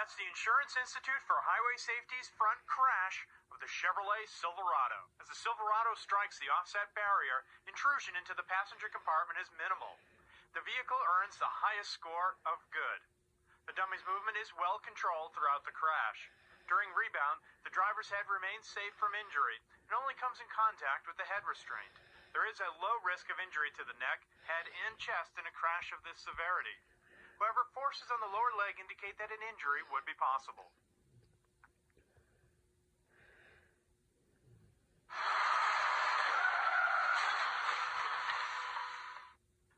That's the Insurance Institute for Highway Safety's front crash of the Chevrolet Silverado. As the Silverado strikes the offset barrier, intrusion into the passenger compartment is minimal. The vehicle earns the highest score of good. The dummy's movement is well controlled throughout the crash. During rebound, the driver's head remains safe from injury and only comes in contact with the head restraint. There is a low risk of injury to the neck, head, and chest in a crash of this severity. However, forces on the lower leg indicate that an injury would be possible.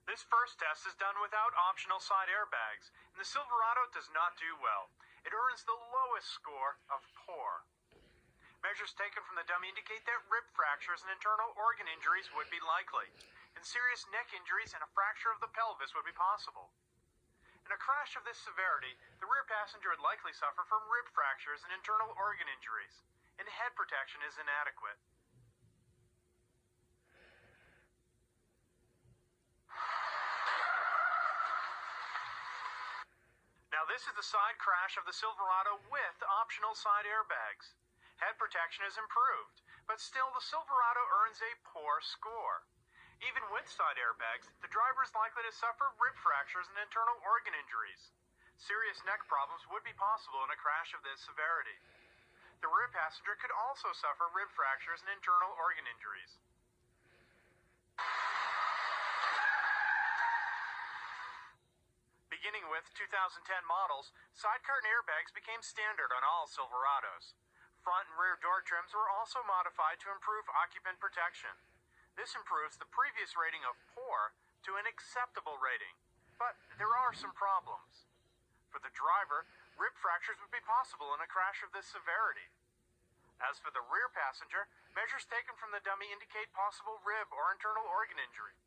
This first test is done without optional side airbags, and the Silverado does not do well. It earns the lowest score of poor. Measures taken from the dummy indicate that rib fractures and internal organ injuries would be likely, and serious neck injuries and a fracture of the pelvis would be possible. In a crash of this severity, the rear passenger would likely suffer from rib fractures and internal organ injuries, and head protection is inadequate. Now this is the side crash of the Silverado with optional side airbags. Head protection is improved, but still the Silverado earns a poor score. Even with side airbags, the driver is likely to suffer rib fractures and internal organ injuries. Serious neck problems would be possible in a crash of this severity. The rear passenger could also suffer rib fractures and internal organ injuries. Beginning with 2010 models, side curtain airbags became standard on all Silverados. Front and rear door trims were also modified to improve occupant protection. This improves the previous rating of poor to an acceptable rating, but there are some problems. For the driver, rib fractures would be possible in a crash of this severity. As for the rear passenger, measures taken from the dummy indicate possible rib or internal organ injury.